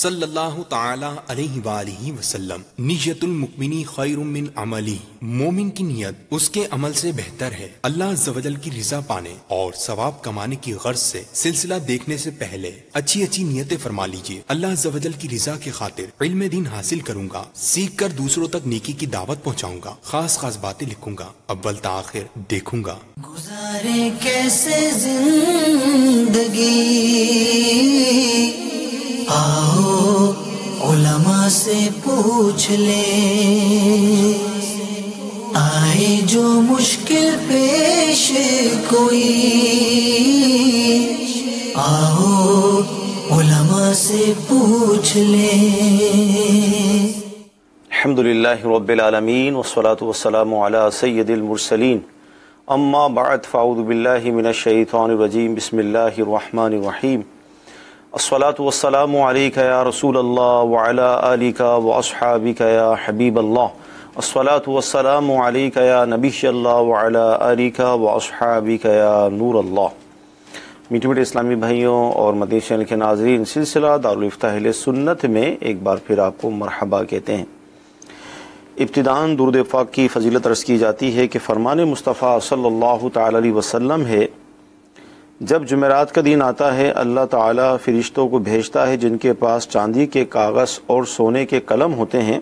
صلی اللہ تعالی علیہ وآلہ وسلم، نیت المؤمنی خیر من عملی، مومن کی نیت اس کے عمل سے بہتر ہے۔ اللہ عز و جل کی رضا پانے اور ثواب کمانے کی غرض سے سلسلہ دیکھنے سے پہلے اچھی اچھی نیتیں فرما لیجئے۔ اللہ عز و جل کی رضا کی خاطر علم دین حاصل کروں گا، سیکھ کر دوسروں تک نیکی کی دعوت پہنچاؤں گا، خاص خاص باتیں لکھوں گا، اول تاخیر دیکھوں گا۔ گزارے کیسے زندگی، آؤ علماء سے پوچھ لیں، آئے جو مشکل پیش کوئی، آؤ علماء سے پوچھ لیں۔ الحمدللہ رب العالمین والصلاة والسلام علی سید المرسلین، اما بعد فاعوذ باللہ من الشیطان الرجیم، بسم اللہ الرحمن الرحیم۔ الصلاة والسلام علیک یا رسول اللہ وعلی آلک واصحابک یا حبیب اللہ۔ الصلاة والسلام علیک یا نبی اللہ وعلی آلک واصحابک یا نور اللہ۔ میٹھے میٹھے اسلامی بھائیوں اور مدنی چینل کے ناظرین، سلسلہ دارالفتاح اہل سنت میں ایک بار پھر آپ کو مرحبا کہتے ہیں۔ ابتداً درود پاک کی فضیلت عرض کی جاتی ہے کہ فرمان مصطفیٰ صلی اللہ تعالی علیہ وسلم ہے، جب جمعرات کا دن آتا ہے اللہ تعالیٰ فرشتوں کو بھیجتا ہے جن کے پاس چاندی کے کاغذ اور سونے کے قلم ہوتے ہیں،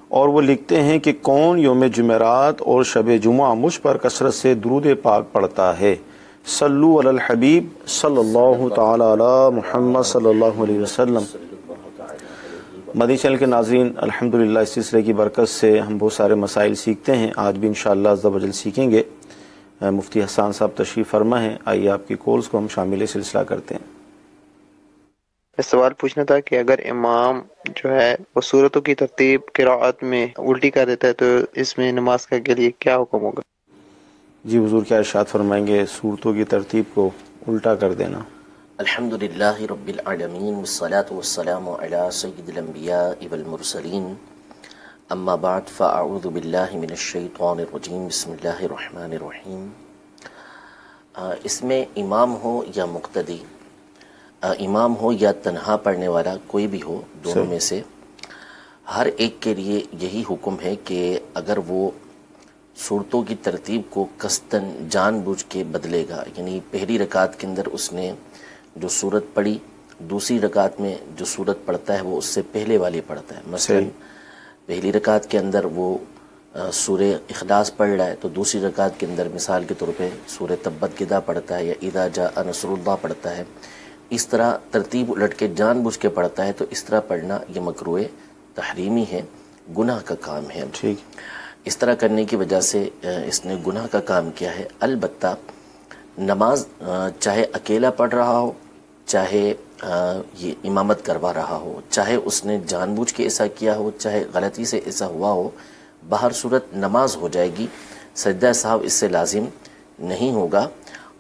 اور وہ لکھتے ہیں کہ کون یوم جمعرات اور شب جمعہ مجھ پر کثرت سے درود پاک پڑھتا ہے۔ صلو علی الحبیب صلی اللہ تعالی علی محمد صلی اللہ علیہ وسلم۔ مدنی چینل کے ناظرین، الحمدللہ اس سلسلے کی برکت سے ہم بہت سارے مسائل سیکھتے ہیں، آج بھی انشاءاللہ عز و جل سیکھیں گے۔ مفتی حسان صاحب تشریف فرما ہیں، آئیے آپ کی کالز کو ہم شامل سلسلہ کرتے ہیں۔ سوال پوچھنا تھا کہ اگر امام جو ہے وہ سورتوں کی ترتیب قراءت میں الٹی کر دیتا ہے تو اس میں نماز کے لیے کیا حکم ہوگا؟ جی حضور کیا ارشاد فرمائیں گے سورتوں کی ترتیب کو الٹا کر دینا؟ الحمدللہ رب العالمین والصلاة والسلام علی سید الانبیاء والمرسلین، اما بعد فاعوذ باللہ من الشیطان الرجیم، بسم اللہ الرحمن الرحیم۔ اس میں امام ہو یا مقتدی، امام ہو یا تنہا پڑھنے والا، کوئی بھی ہو، دونوں میں سے ہر ایک کے لیے یہی حکم ہے کہ اگر وہ صورتوں کی ترتیب کو قصداً جان بوجھ کے بدلے گا، یعنی پہلی رکعت کے اندر اس نے جو صورت پڑھی، دوسری رکعت میں جو صورت پڑھتا ہے وہ اس سے پہلے والی پڑھتا ہے۔ مثلا پہلی رکعت کے اندر وہ سورہ اخلاص پڑھ رہا ہے تو دوسری رکعت کے اندر مثال کے طور پہ سورہ تبت یدا پڑھتا ہے یا اذا جاء نصر اللہ پڑھتا ہے، اس طرح ترتیب الٹ کے جان بوجھ کے پڑھتا ہے تو اس طرح پڑھنا یہ مکروہ تحریمی ہے، گناہ کا کام ہے۔ اس طرح کرنے کی وجہ سے اس نے گناہ کا کام کیا ہے۔ البتہ نماز چاہے اکیلا پڑھ رہا ہو، چاہے یہ امامت کروا رہا ہو، چاہے اس نے جان بوجھ کے ایسا کیا ہو، چاہے غلطی سے ایسا ہوا ہو، بہر صورت نماز ہو جائے گی، سجدہ صاحب اس سے لازم نہیں ہوگا،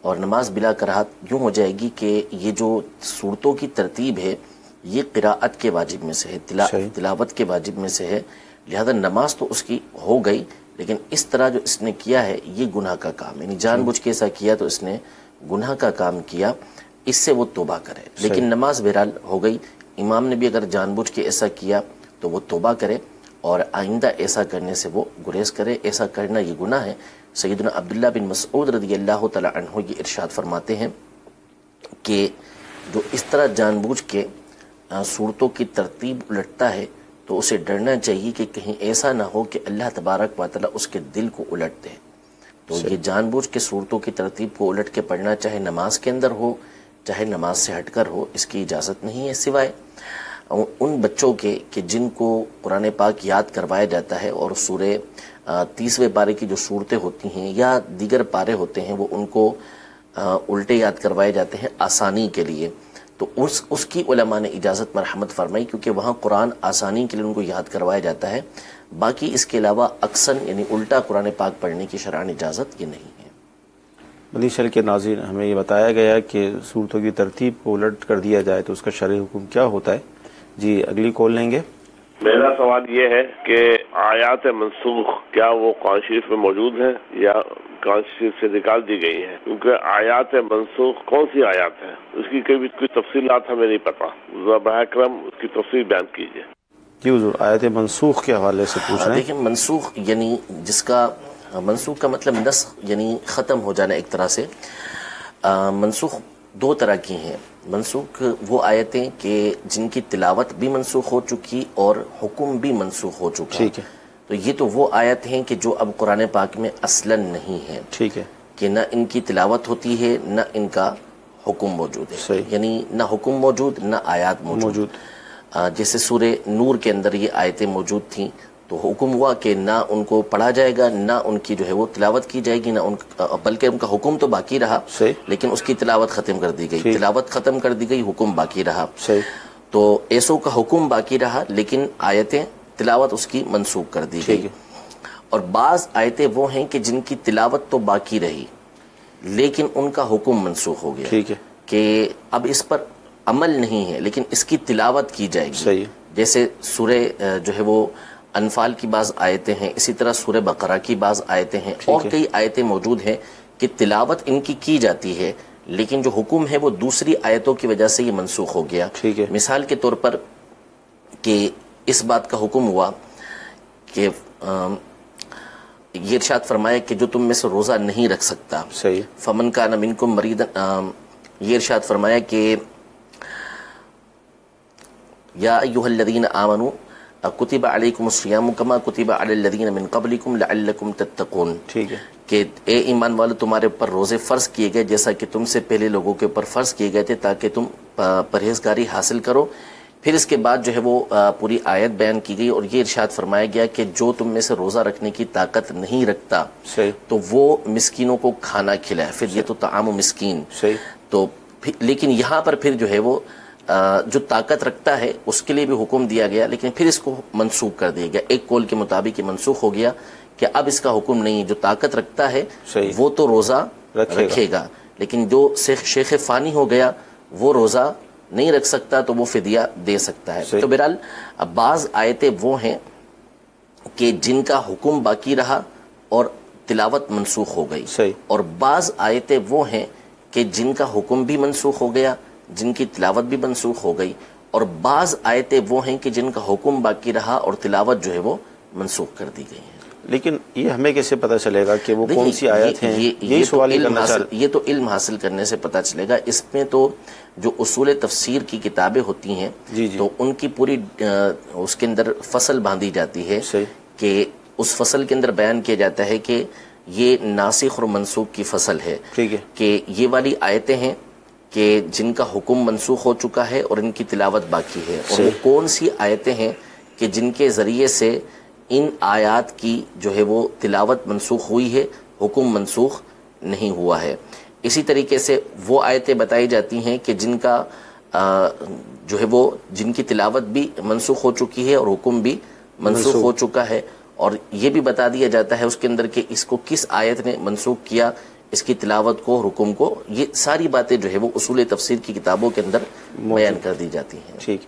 اور نماز بلا کراہت یوں ہو جائے گی کہ یہ جو صورتوں کی ترتیب ہے یہ قراءت کے واجب میں سے ہے، تلاوت کے واجب میں سے ہے، لہذا نماز تو اس کی ہو گئی، لیکن اس طرح جو اس نے کیا ہے یہ گناہ کا کام، یعنی جان بوجھ کے ایسا کیا تو اس نے گناہ کا کام کیا، اس سے وہ توبہ کرے، لیکن نماز بہرحال ہو گئی۔ امام نے بھی اگر جان بوجھ کے ایسا کیا تو وہ توبہ کرے اور آئندہ ایسا کرنے سے وہ گریز کرے، ایسا کرنا یہ گناہ ہے۔ سیدنا عبداللہ بن مسعود رضی اللہ تعالی عنہ یہ ارشاد فرماتے ہیں کہ جو اس طرح جان بوجھ کے صورتوں کی ترتیب الٹتا ہے تو اسے ڈرنا چاہیے کہ کہیں ایسا نہ ہو کہ اللہ تبارک و تعالی اس کے دل کو الٹ دے۔ تو یہ جان بوجھ کے صورتوں کی ترتیب کو الٹ کے پڑھنا، چاہے نماز کے اندر ہو چاہے نماز سے ہٹ کر ہو، اس کی اجازت نہیں ہے، سوائے ان بچوں کے کہ جن کو قرآن پاک یاد کروایا جاتا ہے اور سورہ 30ویں پارے کی جو صورتیں ہوتی ہیں یا دیگر پارے ہوتے ہیں وہ ان کو الٹے یاد کروائے جاتے ہیں آسانی کے لیے، تو اس کی علماء نے اجازت مرحمت فرمائی، کیونکہ وہاں قرآن آسانی کے لیے ان کو یاد کروایا جاتا ہے، باقی اس کے علاوہ اکثر یعنی الٹا قرآن پاک پڑھنے کی شرعاً اجازت یہ نہیں ہے۔ مدنی چینل کے ناظرین، ہمیں یہ بتایا گیا کہ صورتوں کی ترتیب کو الٹ کر دیا جائے تو اس کا شرعی حکم کیا ہوتا ہے؟ جی اگلی کال لیں گے۔ میرا سوال یہ ہے کہ آیات منسوخ کیا وہ قرآن شریف میں موجود ہیں یا کانسٹیٹیوشن سے نکال دی گئی ہے، کیونکہ آیات منسوخ کون سی آیات ہیں اس کی کوئی تفصیلات ہمیں نہیں پتا، براہ کرم اس کی تفصیل بیان کیجیے۔ جی حضور، آیت منسوخ کے حوالے سے پوچھ رہے ہیں۔ دیکھیں، منسوخ یعنی جس کا منسوخ کا مطلب نسخ یعنی ختم ہو جانا ایک طرح سے۔ منسوخ دو طرح کی ہیں۔ منسوخ وہ آیتیں کہ جن کی تلاوت بھی منسوخ ہو چکی اور حکم بھی منسوخ ہو چکا، ٹھیک ہے، تو یہ تو وہ آیت ہیں کہ جو اب قرآن پاک میں اصلاً نہیں ہیں، ٹھیک ہے، کہ نہ ان کی تلاوت ہوتی ہے نہ ان کا حکم موجود ہے، صحیح، یعنی نہ حکم موجود نہ آیات موجود۔ جیسے سورہ نور کے اندر یہ آیتیں موجود تھیں تو حکم ہوا کہ نہ ان کو پڑھا جائے گا، نہ ان کی جو ہے وہ تلاوت کی جائے گی، نہ ان بلکہ ان کا حکم تو باقی رہا، لیکن اس کی تلاوت ختم کر دی گئی، تلاوت ختم کر دی گئی، حکم باقی رہا۔ تو ایسو کا حکم باقی رہا لیکن آیتیں تلاوت اس کی منسوخ کر دی گئی۔ اور بعض آیتیں وہ ہیں کہ جن کی تلاوت تو باقی رہی لیکن ان کا حکم منسوخ ہو گیا، کہ اب اس پر عمل نہیں ہے لیکن اس کی تلاوت کی جائے گی۔ جیسے سورہ جو ہے وہ انفال کی بعض آیتیں ہیں، اسی طرح سورہ بقرہ کی بعض آیتیں ہیں، اور کئی آیتیں موجود ہیں کہ تلاوت ان کی جاتی ہے لیکن جو حکم ہے وہ دوسری آیتوں کی وجہ سے یہ منسوخ ہو گیا۔ مثال کے طور پر کہ اس بات کا حکم ہوا کہ یہ ارشاد فرمایا کہ جو تم میں سے روزہ نہیں رکھ سکتا، فمن کان منکم مریضا، یہ ارشاد فرمایا کہ یا ایھا الذین آمنوا کتب علیکم الصیام کما کتب علی الذین من قبلکم لعلکم تتقون، ٹھیک ہے، کہ اے ایمان والو تمہارے اوپر روزے فرض کیے گئے جیسا کہ تم سے پہلے لوگوں کے اوپر فرض کیے گئے تھے تاکہ تم پرہیزگاری حاصل کرو۔ پھر اس کے بعد جو ہے وہ پوری آیت بیان کی گئی اور یہ ارشاد فرمایا گیا کہ جو تم میں سے روزہ رکھنے کی طاقت نہیں رکھتا تو وہ مسکینوں کو کھانا کھلائے، پھر یہ تو طعام مسکین۔ تو لیکن یہاں پر پھر جو ہے وہ جو طاقت رکھتا ہے اس کے لیے بھی حکم دیا گیا لیکن پھر اس کو منسوخ کر دیا گیا، ایک قول کے مطابق یہ منسوخ ہو گیا کہ اب اس کا حکم نہیں، جو طاقت رکھتا ہے وہ تو روزہ رکھے گا لیکن جو شیخ فانی ہو گیا وہ روزہ نہیں رکھ سکتا تو وہ فدیہ دے سکتا ہے۔ تو بہرحال بعض آیتیں وہ ہیں کہ جن کا حکم باقی رہا اور تلاوت منسوخ ہو گئی، اور بعض آیتیں وہ ہیں کہ جن کا حکم بھی منسوخ ہو گیا، جن کی تلاوت بھی منسوخ ہو گئی، اور بعض آیتیں وہ ہیں کہ جن کا حکم باقی رہا اور تلاوت جو ہے وہ منسوخ کر دی گئی ہے۔ لیکن یہ ہمیں کیسے پتہ چلے گا کہ وہ کون سی آیت ہیں؟ یہ سوال یہ تو علم حاصل کرنے سے پتہ چلے گا۔ اس میں تو جو اصول تفسیر کی کتابیں ہوتی ہیں تو ان کی پوری اس کے اندر فصل باندھی جاتی ہے کہ اس فصل کے اندر بیان کیا جاتا ہے کہ یہ ناسخ اور منسوخ کی فصل ہے، کہ یہ والی آیتیں ہیں کہ جن کا حکم منسوخ ہو چکا ہے اور ان کی تلاوت باقی ہے، اور وہ کون سی آیتیں ہیں کہ جن کے ذریعے سے ان آیات کی جو ہے وہ تلاوت منسوخ ہوئی ہے، حکم منسوخ نہیں ہوا ہے۔ اسی طریقے سے وہ آیتیں بتائی جاتی ہیں کہ جن کا جو ہے وہ جن کی تلاوت بھی منسوخ ہو چکی ہے اور حکم بھی منسوخ ہو چکا ہے، اور یہ بھی بتا دیا جاتا ہے اس کے اندر کہ اس کو کس آیت نے منسوخ کیا، اس کی تلاوت کو، حکم کو۔ یہ ساری باتیں جو ہے وہ اصول تفسیر کی کتابوں کے اندر بیان کر دی جاتی ہیں۔ ٹھیک،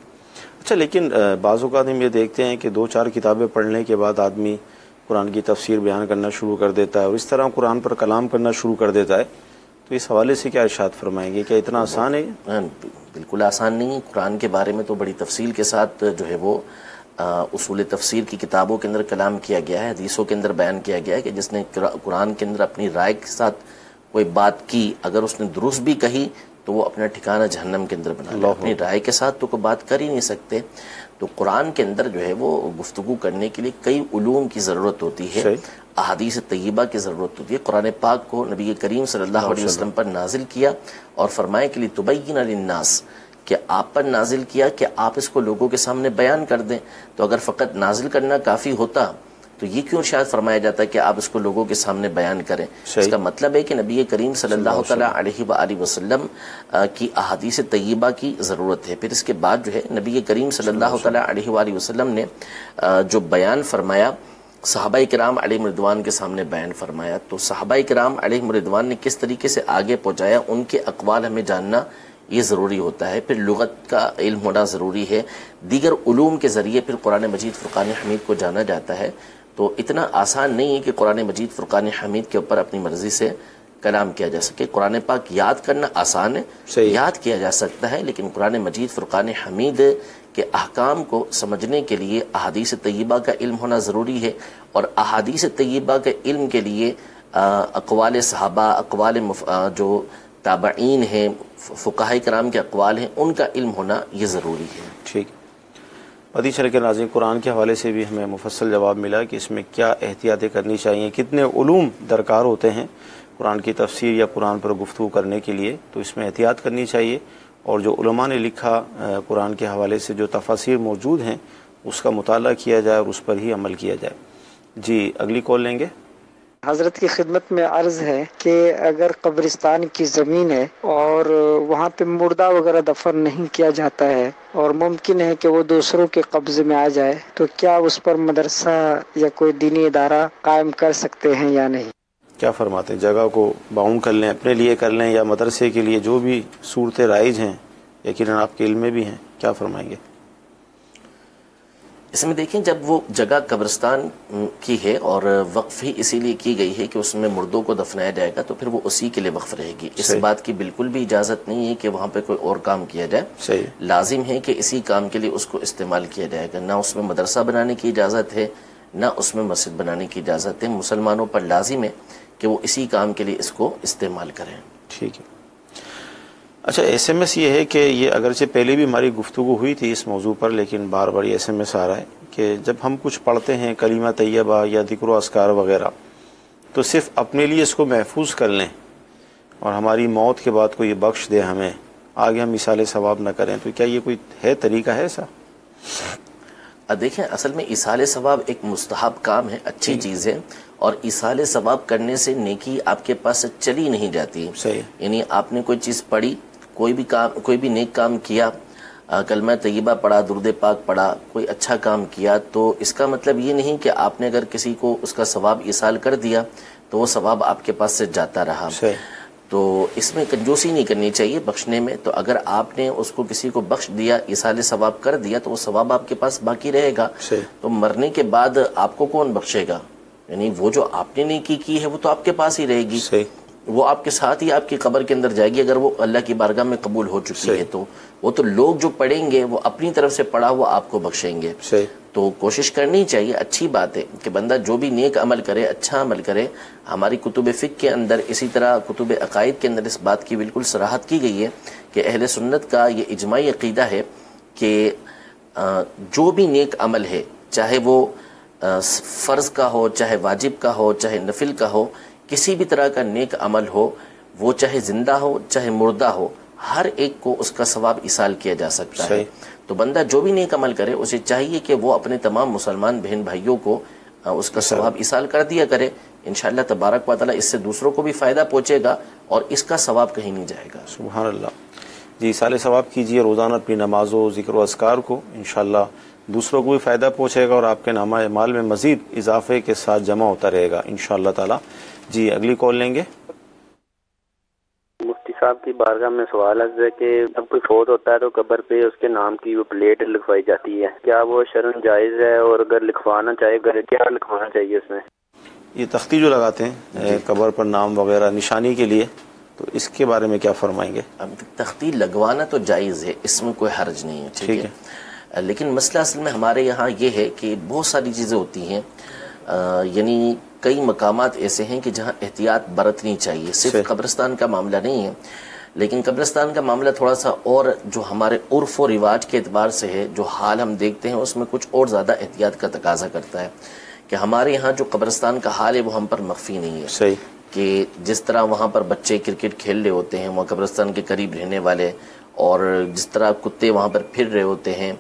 اچھا، لیکن بعض اوقات ہم یہ دیکھتے ہیں کہ 2-4 کتابیں پڑھنے کے بعد آدمی قرآن کی تفسیر بیان کرنا شروع کر دیتا ہے اور اس طرح قرآن پر کلام کرنا شروع کر دیتا ہے، تو اس حوالے سے کیا ارشاد فرمائیں گے؟ کیا اتنا آسان ہے؟ بالکل آسان نہیں ہے۔ قرآن کے بارے میں تو بڑی تفصیل کے ساتھ جو ہے وہ اصول تفسیر کی کتابوں کے اندر کلام کیا گیا ہے، حدیثوں کے اندر بیان کیا گیا ہے کہ جس نے قرآن کے اندر اپنی رائے کے ساتھ کوئی بات کی، اگر اس نے درست بھی کہی تو وہ اپنا ٹھکانہ جہنم کے اندر بنا لے۔ اپنی رائے کے ساتھ تو کوئی بات کر ہی نہیں سکتے۔ تو قرآن کے اندر جو ہے وہ گفتگو کرنے کے لیے کئی علوم کی ضرورت ہوتی ہے، احادیث طیبہ کی ضرورت ہوتی ہے۔ قرآن پاک کو نبی کریم صلی اللہ علیہ وسلم پر نازل کیا اور فرمایا کہ لِتُبَيِّنَ لِلنَّاسِ، کہ آپ پر نازل کیا کہ آپ اس کو لوگوں کے سامنے بیان کر دیں۔ تو اگر فقط نازل کرنا کافی ہوتا تو یہ کیوں ارشاد فرمایا جاتا ہے کہ آپ اس کو لوگوں کے سامنے بیان کریں؟ اس کا مطلب ہے کہ نبی کریم صلی اللہ تعالیٰ علیہ وآلہ وسلم کی احادیث طیبہ کی ضرورت ہے۔ پھر اس کے بعد جو ہے نبی کریم صلی اللہ تعالیٰ علیہ وآلہ وسلم نے جو بیان فرمایا صحابہ کرام علیہم رضوان کے سامنے بیان فرمایا، تو صحابہ کرام علیہم رضوان نے کس طریقے سے آگے پہنچایا، ان کے اقوال ہمیں جاننا یہ ضروری ہوتا ہے۔ پھر لغت کا علم ہونا ضروری ہے، دیگر علوم کے ذریعے پھر قرآن مجید فرقان حمید کو جانا جاتا ہے۔ تو اتنا آسان نہیں ہے کہ قرآن مجید فرقان حمید کے اوپر اپنی مرضی سے کلام کیا جا سکے. قرآن پاک یاد کرنا آسان ہے, یاد کیا جا سکتا ہے, لیکن قرآن مجید فرقان حمید کے احکام کو سمجھنے کے لیے احادیث طیبہ کا علم ہونا ضروری ہے, اور احادیث طیبہ کے علم کے لیے اقوال صحابہ, اقوال جو تابعین ہیں, فقہاء کرام کے اقوال ہیں, ان کا علم ہونا یہ ضروری ہے. ٹھیک. مدی شرح کے ناظرین, قرآن کے حوالے سے بھی ہمیں مفصل جواب ملا کہ اس میں کیا احتیاطیں کرنی چاہیے, کتنے علوم درکار ہوتے ہیں قرآن کی تفسیر یا قرآن پر گفتگو کرنے کے لیے, تو اس میں احتیاط کرنی چاہیے. اور جو علماء نے لکھا قرآن کے حوالے سے جو تفاسیر موجود ہیں اس کا مطالعہ کیا جائے اور اس پر ہی عمل کیا جائے. جی اگلی کال لیں گے. حضرت کی خدمت میں عرض ہے کہ اگر قبرستان کی زمین ہے اور وہاں پہ مردہ وغیرہ دفن نہیں کیا جاتا ہے اور ممکن ہے کہ وہ دوسروں کے قبضے میں آ جائے, تو کیا اس پر مدرسہ یا کوئی دینی ادارہ قائم کر سکتے ہیں یا نہیں؟ کیا فرماتے ہیں؟ جگہ کو باؤنڈ کر لیں, اپنے لیے کر لیں, یا مدرسے کے لیے جو بھی صورتیں رائج ہیں یقیناً آپ کے علم میں بھی ہیں, کیا فرمائیں گے؟ اس میں دیکھیں, جب وہ جگہ قبرستان کی ہے اور وقف ہی اسی لیے کی گئی ہے کہ اس میں مردوں کو دفنایا جائے گا, تو پھر وہ اسی کے لیے وقف رہے گی. اس بات کی بالکل بھی اجازت نہیں ہے کہ وہاں پہ کوئی اور کام کیا جائے. صحیح. لازم ہے کہ اسی کام کے لیے اس کو استعمال کیا جائے گا. نہ اس میں مدرسہ بنانے کی اجازت ہے, نہ اس میں مسجد بنانے کی اجازت ہے. مسلمانوں پر لازم ہے کہ وہ اسی کام کے لیے اس کو استعمال کریں. ٹھیک ہے. اچھا, ایس ایم ایس یہ ہے کہ یہ اگرچہ پہلے بھی ہماری گفتگو ہوئی تھی اس موضوع پر, لیکن بار بار یہ ایس ایم ایس آ رہا ہے کہ جب ہم کچھ پڑھتے ہیں کلمہ طیبہ یا ذکر و اذکار وغیرہ, تو صرف اپنے لیے اس کو محفوظ کر لیں اور ہماری موت کے بعد کو یہ بخش دے ہمیں, آگے ہم مثال ثواب نہ کریں. تو کیا یہ کوئی ہے طریقہ ہے ایسا؟ دیکھیں, اصل میں ایصال ثواب ایک مستحب کام ہے, اچھی چیز ہے, اور ایصال ثواب کرنے سے نیکی آپ کے پاس سے چلی نہیں جاتی. صحیح. یعنی آپ نے کوئی چیز پڑھی, کوئی بھی نیک کام کیا, کلمہ طیبہ پڑھا, درود پاک پڑھا, کوئی اچھا کام کیا, تو اس کا مطلب یہ نہیں کہ آپ نے اگر کسی کو اس کا ثواب ایصال کر دیا تو وہ ثواب آپ کے پاس سے جاتا رہا. تو اس میں کنجوسی نہیں کرنی چاہیے بخشنے میں. تو اگر آپ نے اس کو کسی کو بخش دیا, ایصال ثواب کر دیا, تو وہ ثواب آپ کے پاس باقی رہے گا. تو مرنے کے بعد آپ کو کون بخشے گا؟ یعنی وہ جو آپ نے نیکی کی ہے وہ تو آپ کے پاس ہی رہے گی, وہ آپ کے ساتھ ہی آپ کی قبر کے اندر جائے گی. اگر وہ اللہ کی بارگاہ میں قبول ہو چکی ہے تو وہ تو لوگ جو پڑھیں گے وہ اپنی طرف سے پڑھا وہ آپ کو بخشیں گے. تو کوشش کرنی چاہیے, اچھی بات ہے کہ بندہ جو بھی نیک عمل کرے, اچھا عمل کرے. ہماری کتب فقہ کے اندر, اسی طرح کتب عقائد کے اندر اس بات کی بالکل صراحت کی گئی ہے کہ اہل سنت کا یہ اجماعی عقیدہ ہے کہ جو بھی نیک عمل ہے, چاہے وہ فرض کا ہو, چاہے واجب کا ہو, چاہے نفل کا ہو, کسی بھی طرح کا نیک عمل ہو, وہ چاہے زندہ ہو چاہے مردہ ہو, ہر ایک کو اس کا ثواب ایصال کیا جا سکتا ہے. تو بندہ جو بھی نیک عمل کرے اسے چاہیے کہ وہ اپنے تمام مسلمان بہن بھائیوں کو اس کا ثواب ایصال کر دیا کرے. انشاءاللہ تبارک و تعالی اس سے دوسروں کو بھی فائدہ پہنچے گا اور اس کا ثواب کہیں نہیں جائے گا. سبحان اللہ. جی, ایصال ثواب کیجیے روزانہ اپنی نماز و ذکر و اذکار کو, انشاءاللہ دوسروں کو بھی فائدہ پہنچے گا اور آپ کے نامہ اعمال میں مزید اضافے کے ساتھ جمع ہوتا رہے گا انشاءاللہ تعالی. جی اگلی کال لیں گے. مفتی صاحب کی بارگاہ میں سوال ہے کہ جب کوئی فوت ہوتا ہے تو قبر پہ اس کے نام کی وہ پلیٹ لکھوائی جاتی ہے, کیا وہ شرعاً جائز ہے؟ اور اگر لکھوانا چاہے کیا لکھوانا چاہیے اس میں؟ یہ تختی جو لگاتے ہیں قبر پر نام وغیرہ نشانی کے لیے, تو اس کے بارے میں کیا فرمائیں گے؟ اب تختی لگوانا تو جائز ہے, اس میں کوئی حرج نہیں ہے, ٹھیک ہے. لیکن مسئلہ اصل میں ہمارے یہاں یہ ہے کہ بہت ساری چیزیں ہوتی ہیں, یعنی کئی مقامات ایسے ہیں کہ جہاں احتیاط برتنی چاہیے. صرف قبرستان کا معاملہ نہیں ہے, لیکن قبرستان کا معاملہ تھوڑا سا اور جو ہمارے عرف و رواج کے اعتبار سے ہے, جو حال ہم دیکھتے ہیں اس میں کچھ اور زیادہ احتیاط کا تقاضا کرتا ہے. کہ ہمارے یہاں جو قبرستان کا حال ہے وہ ہم پر مخفی نہیں ہے. صحیح. کہ جس طرح وہاں پر بچے کرکٹ کھیل رہے ہوتے ہیں وہاں قبرستان کے قریب رہنے والے, اور جس طرح کتے وہاں پر پھر رہے ہوتے ہیں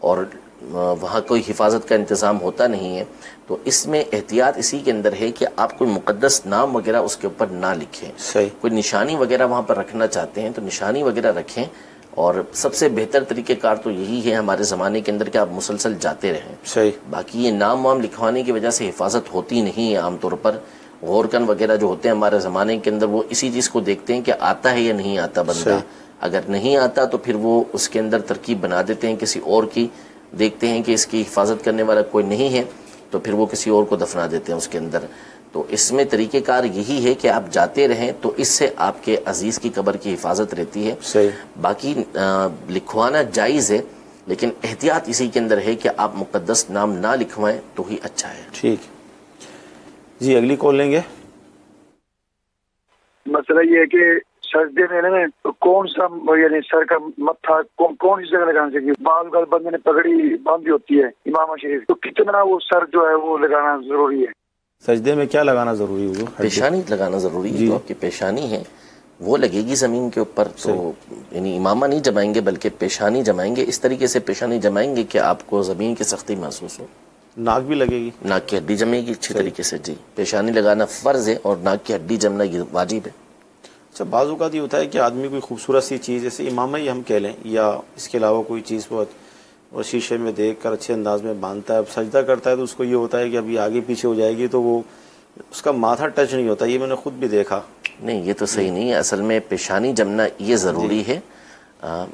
اور وہاں کوئی حفاظت کا انتظام ہوتا نہیں ہے, تو اس میں احتیاط اسی کے اندر ہے کہ آپ کوئی مقدس نام وغیرہ اس کے اوپر نہ لکھیں. صحیح. کوئی نشانی وغیرہ وہاں پر رکھنا چاہتے ہیں تو نشانی وغیرہ رکھیں, اور سب سے بہتر طریقہ کار تو یہی ہے ہمارے زمانے کے اندر کہ آپ مسلسل جاتے رہیں. صحیح. باقی یہ نام وام لکھوانے کی وجہ سے حفاظت ہوتی نہیں ہے. عام طور پر غورکن وغیرہ جو ہوتے ہیں ہمارے زمانے کے اندر, وہ اسی چیز کو دیکھتے ہیں کہ آتا ہے یا نہیں آتا بندہ. اگر نہیں آتا تو پھر وہ اس کے اندر ترکیب بنا دیتے ہیں کسی اور کی, دیکھتے ہیں کہ اس کی حفاظت کرنے والا کوئی نہیں ہے تو پھر وہ کسی اور کو دفنا دیتے ہیں اس کے اندر. تو اس میں طریقہ کار یہی ہے کہ آپ جاتے رہیں تو اس سے آپ کے عزیز کی قبر کی حفاظت رہتی ہے. صحیح. باقی لکھوانا جائز ہے لیکن احتیاط اسی کے اندر ہے کہ آپ مقدس نام نہ لکھوائیں تو ہی اچھا ہے. ٹھیک جی اگلی کال لیں گے. مسئلہ یہ ہے کہ سجدے میں کون سا یعنی سر کا متھا کون سی جگہ لگانا چاہیے. بعض اوقات بندے نے پگڑی باندھی ہوتی ہے امام شریف تو کتنا وہ سر جو ہے وہ لگانا ضروری ہے. سجدے میں کیا لگانا ضروری ہوگا؟ پیشانی لگانا ضروری ہے. تو آپ کی پیشانی ہے وہ لگے گی زمین کے اوپر. تو یعنی امامہ نہیں جمائیں گے بلکہ پیشانی جمائیں گے. اس طریقے سے پیشانی جمائیں گے کہ آپ کو زمین کی سختی محسوس ہو. ناک بھی لگے گی؟ ناک کی ہڈی جمے گی اچھی طریقے سے. جی پیشانی لگانا فرض ہے اور ناک کی ہڈی جمنا یہ واجب ہے. اچھا بعض اوقات یہ ہوتا ہے کہ آدمی کوئی خوبصورت سی چیز جیسے امامہ ہی ہم کہہ لیں یا اس کے علاوہ کوئی چیز بہت اور شیشے میں دیکھ کر اچھے انداز میں باندھتا ہے. اب سجدہ کرتا ہے تو اس کو یہ ہوتا ہے کہ ابھی آگے پیچھے ہو جائے گی تو وہ اس کا ماتھا ٹچ نہیں ہوتا. یہ میں نے خود بھی دیکھا. نہیں یہ تو صحیح نہیں ہے. اصل میں پیشانی جمنا یہ ضروری ہے.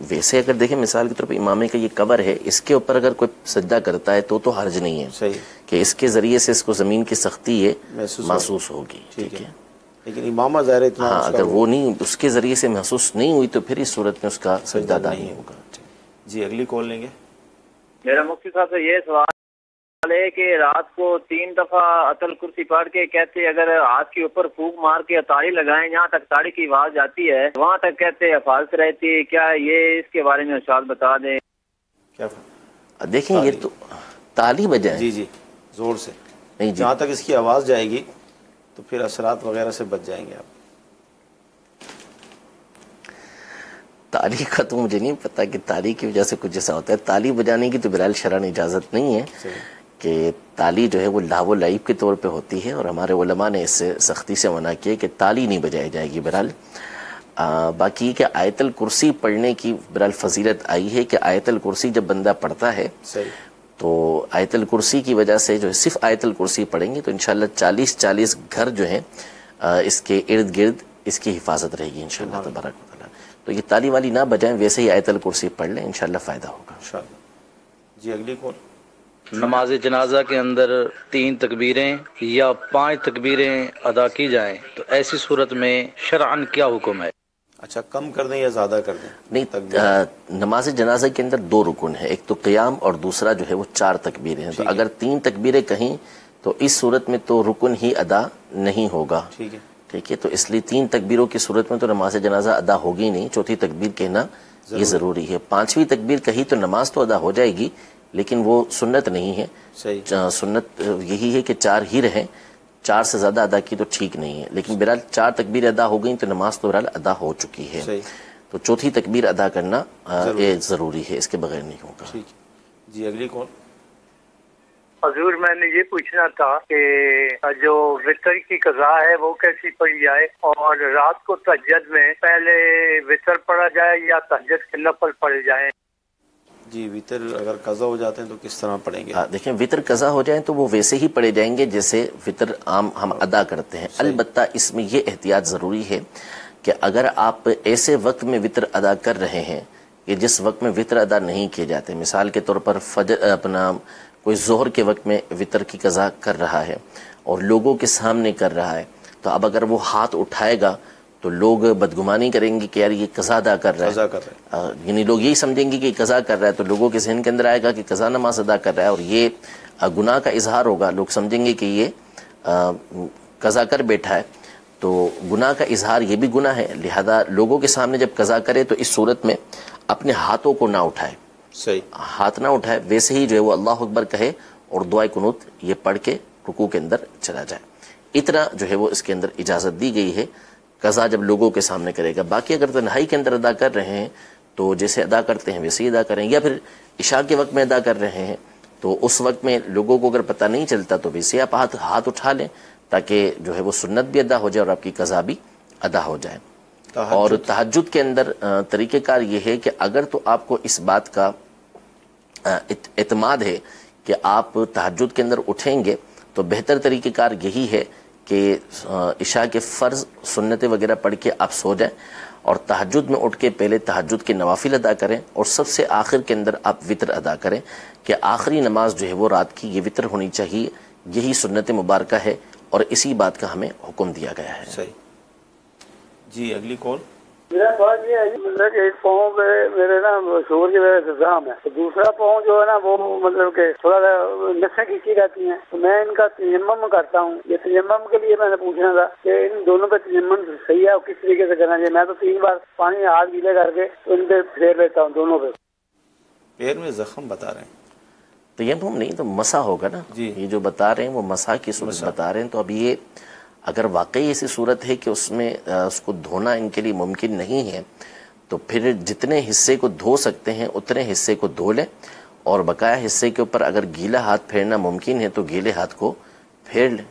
ویسے اگر دیکھیں مثال کے طور پر امامے کا یہ کور ہے اس کے اوپر اگر کوئی سجدہ کرتا ہے تو حرج نہیں ہے. صحیح. کہ اس کے ذریعے سے اس کو زمین کی سختی ہے محسوس ہوگی. ٹھیک ہے. لیکن امامہ ظاہر اتنا اگر وہ نہیں اس کے ذریعے سے محسوس نہیں ہوئی تو پھر اس صورت میں اس کا سجدہ ادا نہیں ہوگا. جی اگلی کال لیں گے. میرا مفتی صاحب سے یہ سوال ہے کہ رات کو 3 دفعہ آیت الکرسی پڑھ کے کہتے اگر ہاتھ کے اوپر پھونک مار کے تاڑی لگائیں جہاں تک تاڑی کی آواز جاتی ہے وہاں تک کہتے حفاظت رہتی ہے. کیا یہ اس کے بارے میں ارشاد بتا دیں. کیا دیکھیں یہ تو تالی بجائیں. جی جی زور سے نہیں. جہاں تک اس کی آواز جائے گی تو پھر اثرات وغیرہ سے بچ جائیں گے آپ. تالی کا تو مجھے نہیں پتا کہ تالی کی وجہ سے کچھ ایسا ہوتا ہے. تالی بجانے کی تو بہرحال شرعاً اجازت نہیں ہے کہ تالی جو ہے وہ لاو و لعب کے طور پہ ہوتی ہے اور ہمارے علماء نے اس سے سختی سے منع کیا کہ تالی نہیں بجائی جائے گی. بہرحال باقی کہ آیت الکرسی پڑھنے کی بہرحال فضیلت آئی ہے کہ آیت الکرسی جب بندہ پڑھتا ہے تو آیت الکرسی کی وجہ سے جو ہے صرف آیت الکرسی پڑھیں گے تو انشاءاللہ 40 گھر جو ہیں اس کے ارد گرد اس کی حفاظت رہے گی انشاءاللہ تبارک و تعالی. تو یہ تالی والی نہ بجائیں ویسے ہی آیت الکرسی پڑھ لیں انشاءاللہ فائدہ ہوگا انشاءاللہ. جی اگلی کال. نماز جنازہ کے اندر 3 تکبیریں یا 5 تکبیریں ادا کی جائیں تو ایسی صورت میں شرعاً کیا حکم ہے؟ اچھا کم کر دیں یا زیادہ کر دیں؟ نہیں نماز جنازہ کے اندر 2 رکن ہیں. ایک تو قیام اور دوسرا جو ہے وہ 4 تکبیریں ہیں. تو اگر 3 تکبیریں کہیں تو اس صورت میں تو رکن ہی ادا نہیں ہوگا. ٹھیک ہے. تو اس لیے 3 تکبیروں کی صورت میں تو نماز جنازہ ادا ہوگی نہیں. 4تھی تکبیر کہنا یہ ضروری ہے. 5ویں تکبیر کہی تو نماز تو ادا ہو جائے گی لیکن وہ سنت نہیں ہے. سنت یہی ہے کہ 4 ہی رہیں. 4 سے زیادہ ادا کی تو ٹھیک نہیں ہے لیکن بہرحال 4 تکبیر ادا ہو گئیں تو نماز تو بہرحال ادا ہو چکی ہے. تو 4تھی تکبیر ادا کرنا ضروری ہے. اس کے بغیر نہیں ہوگا. جی اگلی کون. حضور میں نے یہ پوچھنا تھا کہ جو وطر کی قضا ہے وہ کیسی پڑھی جائے اور رات کو تہجد میں پہلے وطر پڑھا جائے یا تہجد کے نفل پڑھے جائیں. جی وطر اگر قضا ہو جاتے ہیں تو کس طرح پڑھیں گے؟ دیکھیں وطر قضا ہو جائیں تو وہ ویسے ہی پڑھے جائیں گے جیسے وطر عام ہم ادا کرتے ہیں. البتہ اس میں یہ احتیاط ضروری ہے کہ اگر آپ ایسے وقت میں وطر ادا کر رہے ہیں کہ جس وقت میں وطر ادا نہیں کیے جاتے، مثال کے طور پر فجر کوئی ظہر کے وقت میں وطر کی قضا کر رہا ہے اور لوگوں کے سامنے کر رہا ہے، تو اب اگر وہ ہاتھ اٹھائے گا تو لوگ بدگمانی کریں گے کہ یار یہ قضا ادا کر رہا ہے. یعنی لوگ یہی سمجھیں گے کہ قضا کر رہا ہے تو لوگوں کے ذہن کے اندر آئے گا کہ قضا نماز ادا کر رہا ہے اور یہ گناہ کا اظہار ہوگا. لوگ سمجھیں گے کہ یہ قضا کر بیٹھا ہے تو گناہ کا اظہار یہ بھی گناہ ہے. لہذا لوگوں کے سامنے جب قضا کرے تو اس صورت میں اپنے ہاتھوں کو نہ اٹھائے. ہاتھ نہ اٹھائے، ویسے ہی جو ہے وہ اللہ اکبر کہے اور دعائے قنوت یہ پڑھ کے رکوع کے اندر چلا جائے. اتنا جو ہے وہ اس کے اندر اجازت دی گئی ہے. قضا جب لوگوں کے سامنے کرے گا. باقی اگر تنہائی کے اندر ادا کر رہے ہیں تو جیسے ادا کرتے ہیں ویسے ہی ادا کریں، یا پھر عشاء کے وقت میں ادا کر رہے ہیں تو اس وقت میں لوگوں کو اگر پتہ نہیں چلتا تو ویسے آپ ہاتھ اٹھا لیں تاکہ جو ہے وہ سنت بھی ادا ہو جائے اور آپ کی قضا بھی ادا ہو جائے. اور تہجد کے اندر طریقہ کار یہ ہے کہ اگر تو آپ کو اس بات کا اعتماد ہے کہ آپ تہجد کے اندر اٹھیں گے تو بہتر طریقہ کار یہی ہے کہ عشاء کے فرض سنتیں وغیرہ پڑھ کے آپ سو جائیں اور تہجد میں اٹھ کے پہلے تہجد کے نوافل ادا کریں اور سب سے آخر کے اندر آپ وطر ادا کریں کہ آخری نماز جو ہے وہ رات کی یہ وطر ہونی چاہیے یہی سنت مبارکہ ہے اور اسی بات کا ہمیں حکم دیا گیا ہے. صحیح. جی اگلی کال. میرا سوال یہ ہے مطلب کہ ایک پاؤں پہ میرے نا شوگر کی وجہ سے زخم ہے، تو دوسرا پاؤں جو ہے نا وہ مطلب کہ تھوڑا سا نسیں کھینچی رہتی ہیں، تو میں ان کا تیمم کرتا ہوں. یہ تیمم کے لیے میں نے پوچھنا تھا کہ ان دونوں پہ تیمم صحیح ہے اور کس طریقے سے کرنا چاہیے. میں تو 3 بار پانی ہاتھ گیلے کر کے ان پہ پھیر لیتا ہوں دونوں پہ. پیر میں زخم بتا رہے ہیں، تیمم نہیں تو مسح ہوگا نا. یہ جو بتا رہے ہیں وہ مسح کی صورت بتا رہے ہیں. تو اب یہ اگر واقعی ایسی صورت ہے کہ اس میں اس کو دھونا ان کے لیے ممکن نہیں ہے تو پھر جتنے حصے کو دھو سکتے ہیں اتنے حصے کو دھو لیں، اور بقایا حصے کے اوپر اگر گیلا ہاتھ پھیرنا ممکن ہے تو گیلے ہاتھ کو پھیر لیں.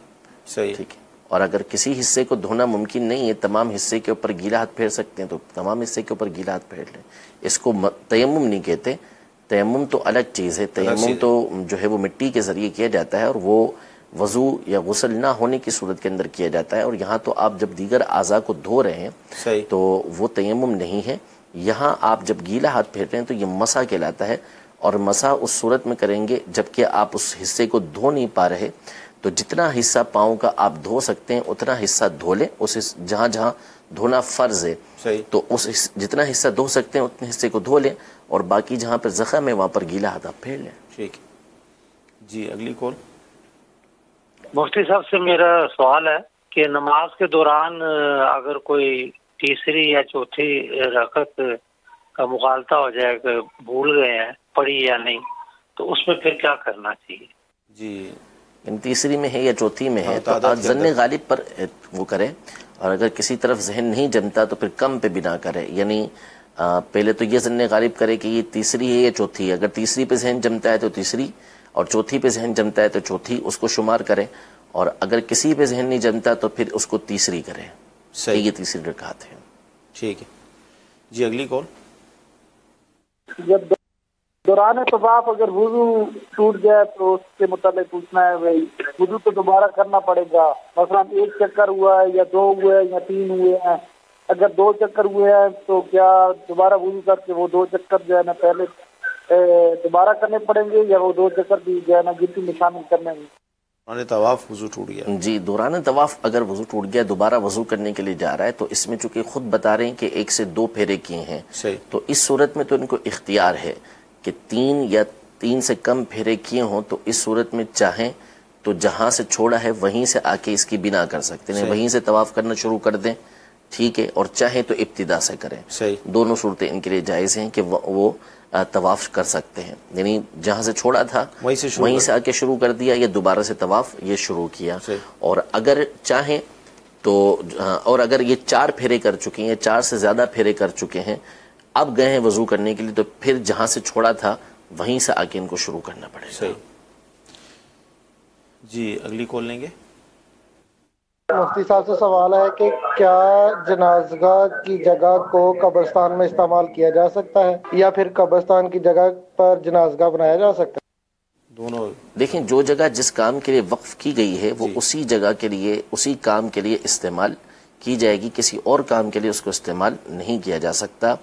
صحیح. ٹھیک ہے. اور اگر کسی حصے کو دھونا ممکن نہیں ہے، تمام حصے کے اوپر گیلا ہاتھ پھیر سکتے ہیں تو تمام حصے کے اوپر گیلا ہاتھ پھیر لیں. اس کو تیمم نہیں کہتے. تیمم تو الگ چیز ہے. تیمم تو جو ہے وہ مٹی کے ذریعے کیا جاتا ہے اور وہ وضو یا غسل نہ ہونے کی صورت کے اندر کیا جاتا ہے. اور یہاں تو آپ جب دیگر اعضاء کو دھو رہے ہیں تو وہ تیمم نہیں ہے. یہاں آپ جب گیلا ہاتھ پھیر رہے ہیں تو یہ مسح کہلاتا ہے. اور مسح اس صورت میں کریں گے جبکہ آپ اس حصے کو دھو نہیں پا رہے، تو جتنا حصہ پاؤں کا آپ دھو سکتے ہیں اتنا حصہ دھو لیں. اس جہاں جہاں دھونا فرض ہے تو اس جتنا حصہ دھو سکتے ہیں اتنے حصے کو دھو لیں، اور باقی جہاں پر زخم ہے وہاں پر گیلا ہاتھ آپ پھیر لیں. ٹھیک. جی اگلی کال. مفتی صاحب سے میرا سوال ہے کہ نماز کے دوران اگر کوئی تیسری یا چوتھی رکعت کا مغالطہ ہو جائے کہ بھول گئے ہیں پڑھی یا نہیں، تو اس میں پھر کیا کرنا چاہیے؟ جی تیسری میں ہے یا چوتھی میں ہے تو ظن غالب پر وہ کرے، اور اگر کسی طرف ذہن نہیں جمتا تو پھر کم پہ بنا کرے. یعنی پہلے تو یہ ظن غالب کرے کہ یہ تیسری ہے یا چوتھی ہے. اگر تیسری پہ ذہن جمتا ہے تو تیسری، اور چوتھی پہ ذہن جمتا ہے تو چوتھی، اس کو شمار کرے. اور اگر کسی پہ ذہن نہیں جمتا تو پھر اس کو تیسری کرے. صحیح. یہ تیسری رکعت ہے. ٹھیک ہے. جی اگلی کال. جب دوران طواف اگر وضو ٹوٹ جائے تو اس کے متعلق پوچھنا ہے بھائی وضو تو دوبارہ کرنا پڑے گا. مثلا 1 چکر ہوا ہے یا 2 ہوئے ہیں یا 3 ہوئے ہیں. اگر 2 چکر ہوئے ہیں تو کیا دوبارہ وضو کر کے وہ 2 چکر جو ہے نا پہلے دوبارہ کرنے پڑیں گے، یا وہ 2 چکر بھی جو ہے نا گنتی میں شامل کرنے ہیں؟ دوران طواف وضو ٹوٹ گیا. جی دوران طواف اگر وضو ٹوٹ گیا دوبارہ وضو کرنے کے لیے جا رہا ہے تو اس میں چونکہ خود بتا رہے ہیں کہ 1 سے 2 پھیرے کیے ہیں، تو اس صورت میں تو ان کو اختیار ہے کہ 3 یا 3 سے کم پھیرے کیے ہوں تو اس صورت میں چاہیں تو جہاں سے چھوڑا ہے وہیں سے آ کے اس کی بنا کر سکتے ہیں، وہیں سے طواف کرنا شروع کر دیں. ٹھیک ہے. اور چاہیں تو ابتدا سے کریں. دونوں صورتیں ان کے لیے جائز ہیں کہ وہ طواف کر سکتے ہیں. یعنی جہاں سے چھوڑا تھا وہیں سے آ کے شروع کر دیا یا دوبارہ سے طواف یہ شروع کیا. اور اگر چاہیں تو اور اگر یہ 4 پھیرے کر چکے ہیں، 4 سے زیادہ پھیرے کر چکے ہیں، اب گئے ہیں وضو کرنے کے لیے، تو پھر جہاں سے چھوڑا تھا وہیں سے آ کے ان کو شروع کرنا پڑے گا. جی اگلی کال لیں گے. مفتی صاحب سے سوال ہے کہ کیا جنازگاہ کی جگہ کو قبرستان میں استعمال کیا جا سکتا ہے یا پھر قبرستان کی جگہ پر جنازگاہ بنایا جا سکتا ہے؟ دونوں. دیکھیں جو جگہ جس کام کے لیے وقف کی گئی ہے وہ اسی جگہ کے لیے اسی کام کے لیے استعمال کی جائے گی، کسی اور کام کے لیے اس کو استعمال نہیں کیا جا سکتا.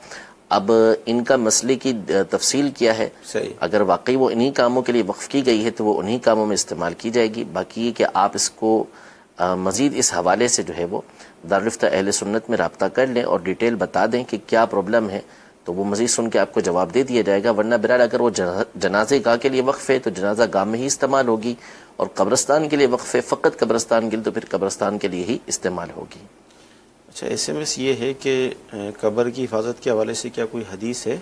اب ان کا مسئلے کی تفصیل کیا ہے، اگر واقعی وہ انہی کاموں کے لیے وقف کی گئی ہے تو وہ انہی کاموں میں استعمال کی جائے گی. باقی یہ کہ آپ اس کو مزید اس حوالے سے جو ہے وہ دارالفتہ اہل سنت میں رابطہ کر لیں اور ڈیٹیل بتا دیں کہ کیا پرابلم ہے، تو وہ مزید سن کے آپ کو جواب دے دیا جائے گا. ورنہ بہرحال اگر وہ جنازے گاہ کے لیے وقف ہے تو جنازہ گاہ میں ہی استعمال ہوگی، اور قبرستان کے لیے وقف ہے فقط قبرستان کے لیے تو پھر قبرستان کے لیے ہی استعمال ہوگی. اچھا SMS یہ ہے کہ قبر کی حفاظت کے حوالے سے کیا کوئی حدیث ہے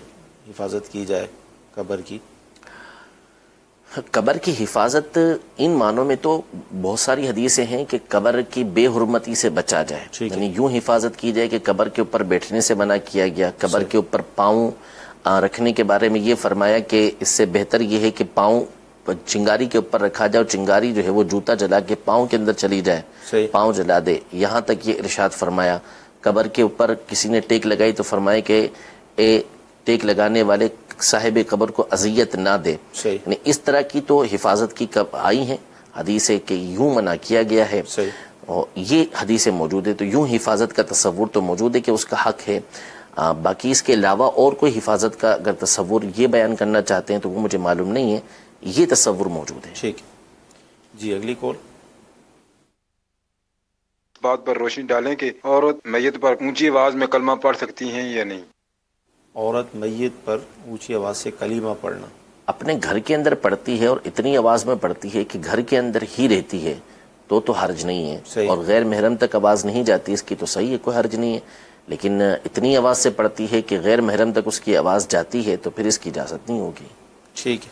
حفاظت کی جائے قبر کی؟ قبر کی حفاظت ان معنوں میں تو بہت ساری حدیثیں ہیں کہ قبر کی بے حرمتی سے بچا جائے. یعنی یوں حفاظت کی جائے کہ قبر کے اوپر بیٹھنے سے منع کیا گیا، قبر کے اوپر پاؤں رکھنے کے بارے میں یہ فرمایا کہ اس سے بہتر یہ ہے کہ پاؤں چنگاری کے اوپر رکھا جائے، اور چنگاری جو ہے وہ جوتا جلا کے پاؤں کے اندر چلی جائے، پاؤں جلا دے. یہاں تک یہ ارشاد فرمایا. قبر کے اوپر کسی نے ٹیک لگائی تو فرمائے کہ اے ٹیک لگانے والے صاحب قبر کو اذیت نہ دے. یعنی اس طرح کی تو حفاظت کی آئی ہیں حدیثیں کہ یوں منع کیا گیا ہے، اور یہ حدیثیں موجود ہے تو یوں حفاظت کا تصور تو موجود ہے کہ اس کا حق ہے. باقی اس کے علاوہ اور کوئی حفاظت کا اگر تصور یہ بیان کرنا چاہتے ہیں تو وہ مجھے معلوم نہیں ہے، یہ تصور موجود ہے. ٹھیک. جی اگلی کال. بات پر روشنی ڈالیں کہ عورت میت پر اونچی آواز میں کلمہ پڑھ سکتی ہیں یا نہیں. عورت میت پر اونچی آواز سے کلمہ پڑھنا اپنے گھر کے اندر پڑھتی ہے اور اتنی آواز میں پڑھتی ہے کہ گھر کے اندر ہی رہتی ہے تو حرج نہیں ہے. اور غیر محرم تک آواز نہیں جاتی اس کی تو صحیح ہے، کوئی حرج نہیں ہے. لیکن اتنی آواز سے پڑھتی ہے کہ غیر محرم تک اس کی آواز جاتی ہے تو پھر اس کی اجازت نہیں ہوگی. ٹھیک ہے.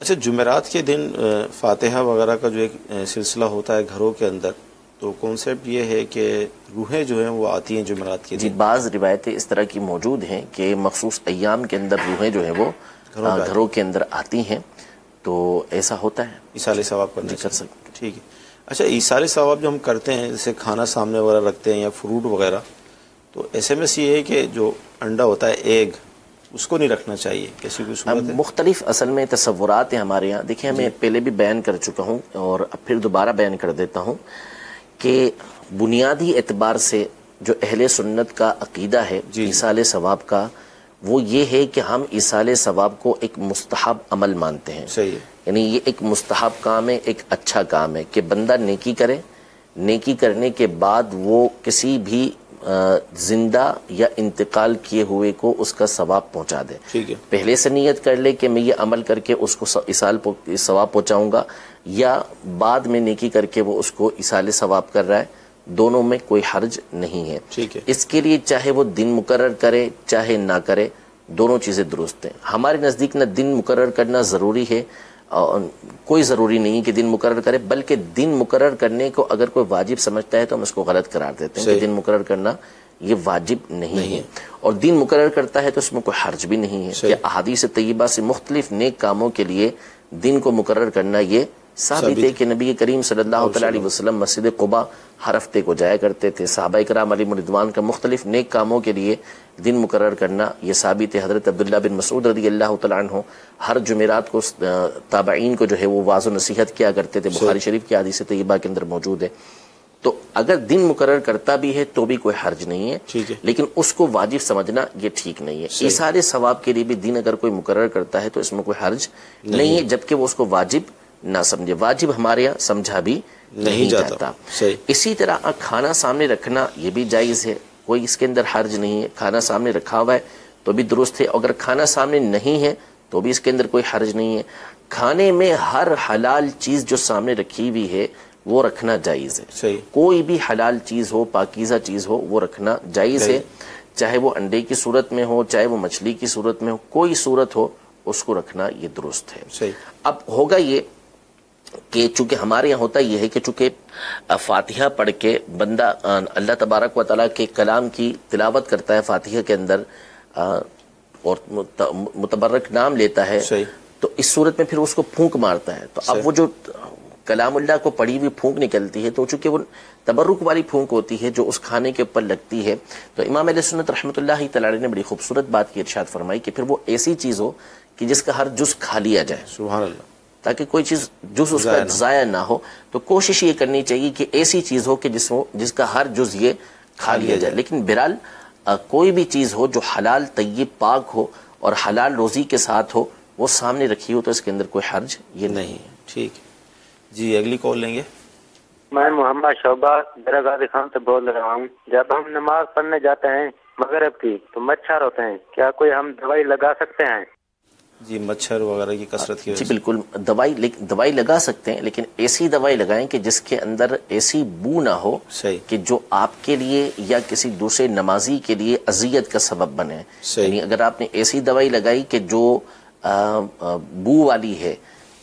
اچھا جمعرات کے دن فاتحہ وغیرہ کا جو ایک سلسلہ ہوتا ہے گھروں کے اندر، تو کنسیپٹ یہ ہے کہ روحیں جو ہیں وہ آتی ہیں جمعرات کے دن. جی بعض روایتیں اس طرح کی موجود ہیں کہ مخصوص ایام کے اندر روحیں جو ہیں وہ گھروں کے اندر آتی ہیں، تو ایسا ہوتا ہے. ایصال ثواب کرنا کر سکتے. ٹھیک ہے. اچھا ایصال ثواب جو ہم کرتے ہیں جیسے کھانا سامنے وغیرہ رکھتے ہیں یا فروٹ وغیرہ، تو ایس ایم ایس یہ ہے کہ جو انڈا ہوتا ہے ایگ اس کو نہیں رکھنا چاہیے کسی کوئی صورت ہے؟ مختلف اصل میں تصورات ہیں ہمارے یہاں. دیکھیں میں پہلے بھی بیان کر چکا ہوں اور اب پھر دوبارہ بیان کر دیتا ہوں کہ بنیادی اعتبار سے جو اہل سنت کا عقیدہ ہے ایصال ثواب کا، وہ یہ ہے کہ ہم ایصال ثواب کو ایک مستحب عمل مانتے ہیں. صحیح ہے. یعنی یہ ایک مستحب کام ہے، ایک اچھا کام ہے کہ بندہ نیکی کرے، نیکی کرنے کے بعد وہ کسی بھی زندہ یا انتقال کیے ہوئے کو اس کا ثواب پہنچا دے. ٹھیک ہے. پہلے سے نیت کر لے کہ میں یہ عمل کر کے اس کو ثواب پہنچاؤں گا، یا بعد میں نیکی کر کے وہ اس کو ایصال ثواب کر رہا ہے، دونوں میں کوئی حرج نہیں ہے. ٹھیک ہے. اس کے لیے چاہے وہ دن مقرر کرے چاہے نہ کرے، دونوں چیزیں درست ہیں. ہمارے نزدیک نہ دن مقرر کرنا ضروری ہے، کوئی ضروری نہیں کہ دن مقرر کرے، بلکہ دن مقرر کرنے کو اگر کوئی واجب سمجھتا ہے تو ہم اس کو غلط قرار دیتے ہیں کہ دن مقرر کرنا یہ واجب نہیں ہے. اور دن مقرر کرتا ہے تو اس میں کوئی حرج بھی نہیں ہے کہ احادیث طیبہ سے مختلف نیک کاموں کے لیے دن کو مقرر کرنا یہ ثابت ہے کہ نبی کریم صلی اللہ علیہ وسلم مسجد قباء ہر ہفتے کو جایا کرتے تھے. صحابہ کرام علیہم رضوان کا مختلف نیک کاموں کے لیے دن مقرر کرنا یہ ثابت ہے. حضرت عبداللہ بن مسعود رضی اللہ تعالیٰ عنہ ہر جمعرات کو تابعین کو جو ہے وہ واعظ و نصیحت کیا کرتے تھے. بخاری شریف کی حدیث طیبہ کے اندر موجود ہے. تو اگر دن مقرر کرتا بھی ہے تو بھی کوئی حرج نہیں ہے، لیکن اس کو واجب سمجھنا یہ ٹھیک نہیں ہے. ایصال ثواب کے لیے بھی دن اگر کوئی مقرر کرتا ہے تو اس میں کوئی حرج نہیں ہے، جبکہ وہ اس کو واجب نہ سمجھے. واجب ہمارے یہاں سمجھا بھی نہیں جاتا. اسی طرح کھانا سامنے رکھنا یہ بھی جائز ہے، کوئی اس کے اندر حرج نہیں ہے. کھانا سامنے رکھا ہوا ہے تو بھی درست ہے، اگر کھانا سامنے نہیں ہے تو بھی اس کے اندر کوئی حرج نہیں ہے. کھانے میں ہر حلال چیز جو سامنے رکھی ہوئی ہے وہ رکھنا جائز ہے. کوئی بھی حلال چیز ہو، پاکیزہ چیز ہو، وہ رکھنا جائز ہے، چاہے وہ انڈے کی صورت میں ہو چاہے وہ مچھلی کی صورت میں ہو، کوئی صورت ہو اس کو رکھنا یہ درست ہے. اب ہوگا یہ کہ چونکہ ہمارے یہاں ہوتا یہ ہے کہ چونکہ فاتحہ پڑھ کے بندہ اللہ تبارک و تعالیٰ کے کلام کی تلاوت کرتا ہے فاتحہ کے اندر اور متبرک نام لیتا ہے، تو اس صورت میں پھر اس کو پھونک مارتا ہے. تو اب وہ جو کلام اللہ کو پڑھی ہوئی پھونک نکلتی ہے تو چونکہ وہ تبرک والی پھونک ہوتی ہے جو اس کھانے کے اوپر لگتی ہے، تو امام اہل سنت رحمۃ اللہ تعالی نے بڑی خوبصورت بات کی ارشاد فرمائی کہ پھر وہ ایسی چیز ہو کہ جس کا ہر جز کھا لیا جائے. سبحان اللہ. تاکہ کوئی چیز جز اس کا ضائع نہ ہو. تو کوشش یہ کرنی چاہیے کہ ایسی چیز ہو کہ جس کا ہر جز یہ کھا لیا جائے. لیکن بہرحال کوئی بھی چیز ہو جو حلال طیب پاک ہو اور حلال روزی کے ساتھ ہو وہ سامنے رکھی ہو تو اس کے اندر کوئی حرج یہ نہیں ہے. ٹھیک ہے جی اگلی کال لیں گے. میں محمد شعبہ درگاہ خان سے بول رہا ہوں. جب ہم نماز پڑھنے جاتے ہیں مغرب کی تو مچھر ہوتے ہیں، کیا کوئی ہم دوائی لگا سکتے ہیں؟ جی مچھر وغیرہ کی کثرت کی وجہ سے جی بالکل دوائی لگا سکتے ہیں، لیکن ایسی دوائی لگائیں کہ جس کے اندر ایسی بو نہ ہو کہ جو آپ کے لیے یا کسی دوسرے نمازی کے لیے اذیت کا سبب بنے. یعنی اگر آپ نے ایسی دوائی لگائی کہ جو بو والی ہے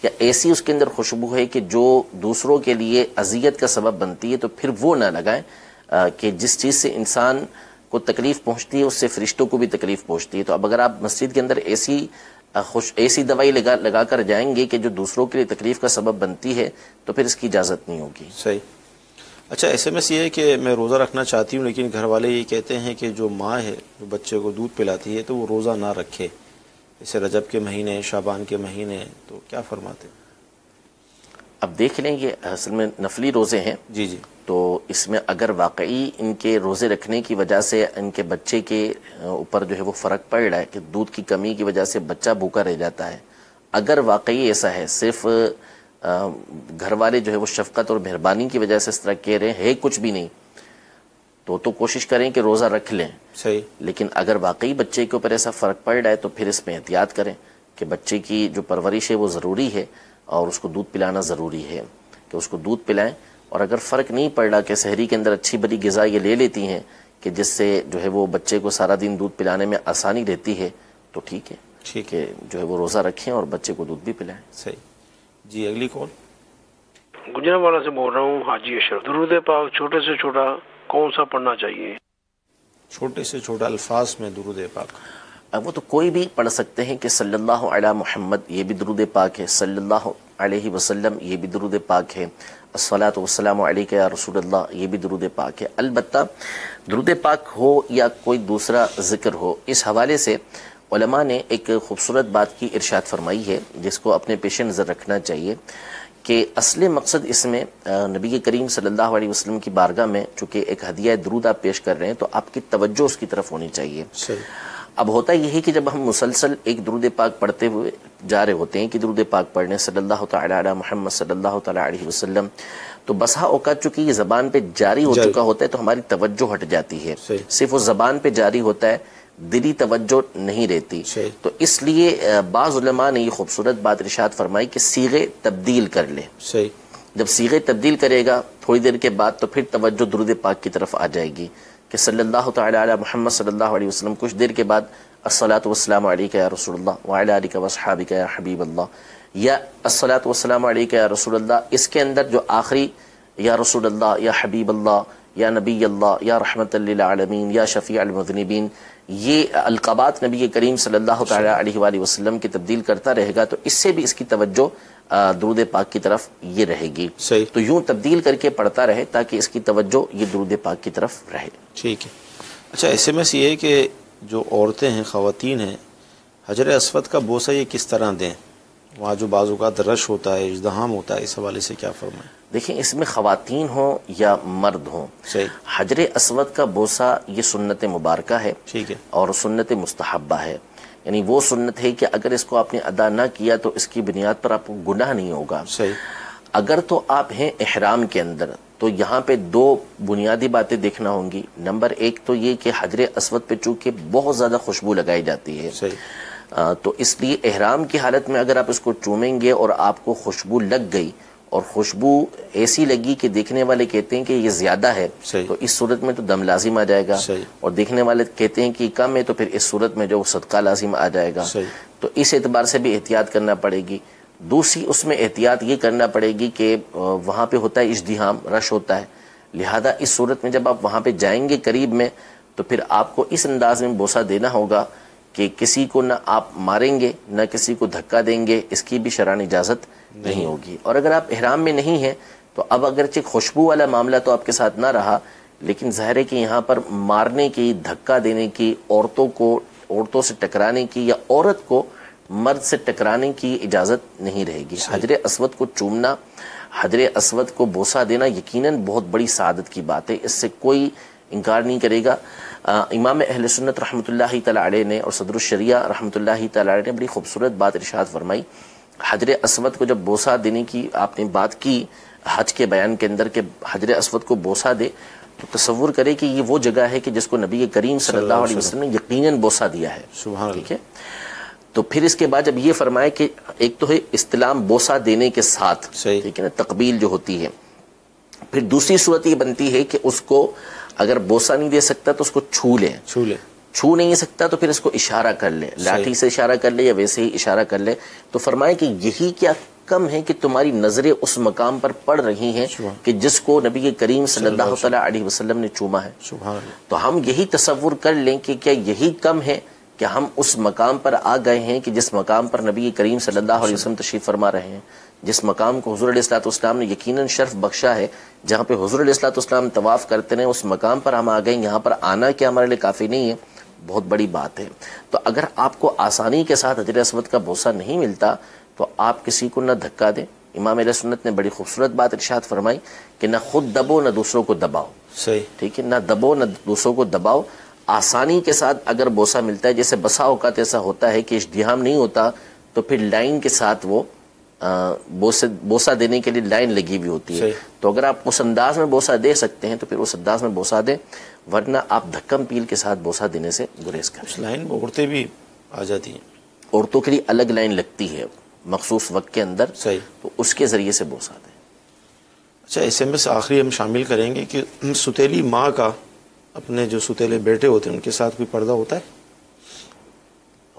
یا ایسی اس کے اندر خوشبو ہے کہ جو دوسروں کے لیے اذیت کا سبب بنتی ہے تو پھر وہ نہ لگائیں. کہ جس چیز سے انسان کو تکلیف پہنچتی ہے اس سے فرشتوں کو بھی تکلیف پہنچتی ہے. تو اب اگر آپ مسجد کے اندر ایسی دوائی لگا کر جائیں گے کہ جو دوسروں کے لیے تکلیف کا سبب بنتی ہے تو پھر اس کی اجازت نہیں ہوگی. صحیح. اچھا ایس ایم ایس یہ ہے کہ میں روزہ رکھنا چاہتی ہوں لیکن گھر والے یہ کہتے ہیں کہ جو ماں ہے جو بچے کو دودھ پلاتی ہے تو وہ روزہ نہ رکھے، جیسے رجب کے مہینے شعبان کے مہینے، تو کیا فرماتے ہیں؟ اب دیکھ لیں یہ اصل میں نفلی روزے ہیں. جی جی. تو اس میں اگر واقعی ان کے روزے رکھنے کی وجہ سے ان کے بچے کے اوپر جو ہے وہ فرق پڑ رہا ہے کہ دودھ کی کمی کی وجہ سے بچہ بھوکا رہ جاتا ہے، اگر واقعی ایسا ہے صرف گھر والے جو ہے وہ شفقت اور مہربانی کی وجہ سے اس طرح کہہ رہے ہیں کچھ بھی نہیں تو کوشش کریں کہ روزہ رکھ لیں. صحیح. لیکن اگر واقعی بچے کے اوپر ایسا فرق پڑ رہا ہے تو پھر اس میں احتیاط کریں کہ بچے کی جو پرورش ہے وہ ضروری ہے اور اس کو دودھ پلانا ضروری ہے کہ اس کو دودھ پلائیں. اور اگر فرق نہیں پڑ رہا کہ سحری کے اندر اچھی بڑی غذا یہ لے لیتی ہیں کہ جس سے جو ہے وہ بچے کو سارا دن دودھ پلانے میں آسانی رہتی ہے تو ٹھیک ہے کہ جو ہے وہ روزہ رکھیں اور بچے کو دودھ بھی پلائیں. صحیح. جی اگلی کال. گجرانوالہ سے بول رہا ہوں حاجی اشرف. درود پاک چھوٹے سے چھوٹا کون سا پڑھنا چاہیے؟ چھوٹے سے چھوٹا الفاظ میں درود پاک وہ تو کوئی بھی پڑھ سکتے ہیں کہ صلی اللہ علی محمد یہ بھی درود پاک ہے, صلی اللہ علیہ وسلم یہ بھی درود پاک ہے, الصلاۃ والسلام علیک یا رسول اللہ یہ بھی درود پاک ہے. البتہ درود پاک ہو یا کوئی دوسرا ذکر ہو, اس حوالے سے علماء نے ایک خوبصورت بات کی ارشاد فرمائی ہے جس کو اپنے پیش نظر رکھنا چاہیے کہ اصل مقصد اس میں نبی کریم صلی اللہ علیہ وسلم کی بارگاہ میں چونکہ ایک ہدیہ درود آپ پیش کر رہے ہیں تو آپ کی توجہ اس کی طرف ہونی چاہیے. اب ہوتا یہ ہے کہ جب ہم مسلسل ایک درود پاک پڑھتے ہوئے جا رہے ہوتے ہیں کہ درود پاک پڑھنے صلی اللہ تعالی علی محمد صلی اللہ تعالی علیہ وسلم, تو بسا اوقات چونکہ یہ زبان پہ جاری ہو چکا ہوتا ہے تو ہماری توجہ ہٹ جاتی ہے, صرف وہ زبان پہ جاری ہوتا ہے, دلی توجہ نہیں رہتی. تو اس لیے بعض علماء نے یہ خوبصورت بات ارشاد فرمائی کہ صیغے تبدیل کر لے. جب صیغے تبدیل کرے گا تھوڑی دیر کے بعد تو پھر توجہ درود پاک کی طرف آ جائے گی کہ صلی اللہ تعالی علی محمد صلی اللہ علیہ وسلم, کچھ دیر کے بعد الصلاۃ والسلام علیک یا رسول اللہ وعلی آلک واصحابک یا حبیب اللہ, یا الصلاۃ والسلام علیک یا رسول اللہ, اس کے اندر جو آخری یا رسول اللہ یا حبیب اللہ یا نبی اللہ یا رحمت للعالمین یا شفیع المذنبین, یہ القابات نبی کریم صلی اللہ تعالی علیہ وآلہ وسلم کی تبدیل کرتا رہے گا تو اس سے بھی اس کی توجہ درود پاک کی طرف یہ رہے گی. تو یوں تبدیل کر کے پڑھتا رہے تاکہ اس کی توجہ یہ درود پاک کی طرف رہے. ٹھیک ہے. اچھا SMS یہ ہے کہ جو عورتیں ہیں, خواتین ہیں, حجر اسود کا بوسہ یہ کس طرح دیں؟ وہاں جو بعض اوقات رش ہوتا ہے, اجدہام ہوتا ہے, اس حوالے سے کیا فرمائیں؟ دیکھیں اس میں خواتین ہوں یا مرد ہوں, حجر اسود کا بوسہ یہ سنت مبارکہ ہے اور سنت مستحبہ ہے. یعنی وہ سنت ہے کہ اگر اس کو آپ نے ادا نہ کیا تو اس کی بنیاد پر آپ کو گناہ نہیں ہوگا. اگر تو آپ ہیں احرام کے اندر تو یہاں پہ دو بنیادی باتیں دیکھنا ہوں گی. نمبر ایک تو یہ کہ حجر اسود پہ چونکہ بہت زیادہ خوشبو لگائی جاتی ہے تو اس لیے احرام کی حالت میں اگر آپ اس کو چومیں گے اور آپ کو خوشبو لگ گئی اور خوشبو ایسی لگی کہ دیکھنے والے کہتے ہیں کہ یہ زیادہ ہے تو اس صورت میں تو دم لازم آ جائے گا, اور دیکھنے والے کہتے ہیں کہ کم ہے تو پھر اس صورت میں جو صدقہ لازم آ جائے گا. تو اس اعتبار سے بھی احتیاط کرنا پڑے گی. دوسری اس میں احتیاط یہ کرنا پڑے گی کہ وہاں پہ ہوتا ہے ازدحام, رش ہوتا ہے, لہذا اس صورت میں جب آپ وہاں پہ جائیں گے قریب میں تو پھر آپ کو اس انداز میں بوسہ دینا ہوگا کہ کسی کو نہ آپ ماریں گے نہ کسی کو دھکا دیں گے, اس کی بھی شرعی اجازت نہیں ہوگی. اور اگر آپ احرام میں نہیں ہیں تو اب اگرچہ خوشبو والا معاملہ تو آپ کے ساتھ نہ رہا, لیکن ظاہر ہے کہ یہاں پر مارنے کی, دھکا دینے کی, عورتوں سے ٹکرانے کی یا عورت کو مرد سے ٹکرانے کی اجازت نہیں رہے گی. حجر اسود کو چومنا, حجر اسود کو بوسہ دینا یقیناً بہت بڑی سعادت کی بات ہے, اس سے کوئی انکار نہیں کرے گا. امام اہل سنت رحمۃ اللہ تعالی علیہ نے اور صدر الشریعہ رحمۃ اللہ تعالی علیہ نے بڑی خوبصورت بات ارشاد فرمائی. حجر اسود کو جب بوسہ دینے کی آپ نے بات کی حج کے بیان کے اندر کہ حجر اسود کو بوسہ دے, تو تصور کرے کہ یہ وہ جگہ ہے کہ جس کو نبی کریم صلی اللہ علیہ وسلم نے یقیناً بوسہ دیا ہے. ٹھیک ہے. تو پھر اس کے بعد جب یہ فرمائے کہ ایک تو ہے استلام بوسہ دینے کے ساتھ, ٹھیک ہے نا, تقبیل جو ہوتی ہے, پھر دوسری صورت یہ بنتی ہے کہ اس کو اگر بوسہ نہیں دے سکتا تو اس کو چھو نہیں سکتا تو پھر اس کو اشارہ کر لے, لاٹھی سے اشارہ کر لے یا ویسے ہی اشارہ کر لے. تو فرمائے کہ یہی کیا کم ہے کہ تمہاری نظریں اس مقام پر پڑ رہی ہیں کہ جس کو نبی کریم صلی اللہ تعالی علیہ وسلم نے چوما ہے. تو ہم یہی تصور کر لیں کہ کیا یہی کم ہے کہ ہم اس مقام پر آ گئے ہیں کہ جس مقام پر نبی کریم صلی اللہ علیہ وسلم تشریف فرما رہے ہیں, جس مقام کو حضور علیہ الصلوۃ والسلام نے یقیناً شرف بخشا ہے, جہاں پہ حضور علیہ الصلوۃ والسلام طواف کرتے ہیں, اس مقام پر ہم آ گئے. یہاں پر آنا کیا ہمارے لیے کافی نہیں ہے, بہت بڑی بات ہے. تو اگر آپ کو آسانی کے ساتھ حجر اسود کا بوسہ نہیں ملتا تو آپ کسی کو نہ دھکا دیں. امام اہل سنت نے بڑی خوبصورت بات ارشاد فرمائی کہ نہ خود دبو نہ دوسروں کو دباؤ. ٹھیک ہے, نہ دبو نہ دوسروں کو دباؤ. آسانی کے ساتھ اگر بوسہ ملتا ہے, جیسے بسا اوقات ایسا ہوتا ہے کہ ازدحام نہیں ہوتا تو پھر لائن کے ساتھ وہ بوسہ دینے کے لیے لائن لگی ہوئی ہوتی ہے، تو اگر آپ اس انداز میں بوسہ دے سکتے ہیں تو پھر اس انداز میں بوسہ دیں، ورنہ آپ دھکم پیل کے ساتھ بوسہ دینے سے گریز کریں۔ اس لائن میں عورتیں بھی آ جاتی ہیں، عورتوں کے لیے الگ لائن لگتی ہے مخصوص وقت کے اندر، تو اس کے ذریعے سے بوسہ دیں۔ اچھا، اس میں سے آخری ہم شامل کریں گے کہ ستیلی ماں کا اپنے جو ستیلے بیٹے ہوتے ہیں ان کے ساتھ کوئی پردہ ہوتا ہے؟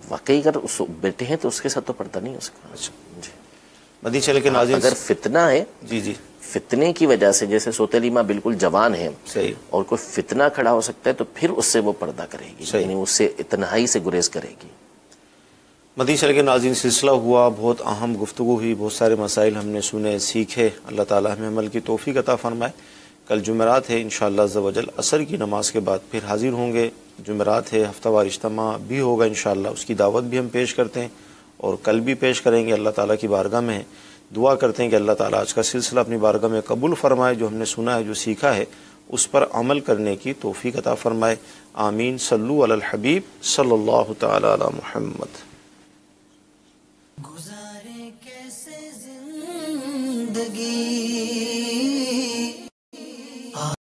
واقعی اگر اس بیٹے ہیں تو اس کے ساتھ تو پردہ نہیں ہو سکتا۔ اچھا جی، مدنی چینل کے ناظرین، اگر فتنہ ہے، جی فتنے کی وجہ سے، جیسے سوتیلی ماں بالکل جوان ہے اور کوئی فتنہ کھڑا ہو سکتا ہے، تو پھر اس سے وہ پردہ کرے گی، یعنی اس سے تنہائی سے گریز کرے گی۔ مدنی چینل کے ناظرین، سلسلہ ہوا، بہت اہم گفتگو ہوئی، بہت سارے مسائل ہم نے سنے، سیکھے۔ اللہ تعالیٰ ہمیں عمل کی توفیق عطا فرمائے۔ کل جمعرات ہے، انشاءاللہ عز و جل عصر کی نماز کے بعد پھر حاضر ہوں گے۔ جمعرات ہے، ہفتہ وار اجتماع بھی ہوگا انشاءاللہ، اس کی دعوت بھی ہم پیش کرتے ہیں اور کل بھی پیش کریں گے۔ اللہ تعالیٰ کی بارگاہ میں دعا کرتے ہیں کہ اللہ تعالیٰ آج کا سلسلہ اپنی بارگاہ میں قبول فرمائے، جو ہم نے سنا ہے، جو سیکھا ہے، اس پر عمل کرنے کی توفیق عطا فرمائے۔ آمین۔ صلو علی الحبیب صلی اللہ تعالی علی محمد۔ گزارے کیسے زندگی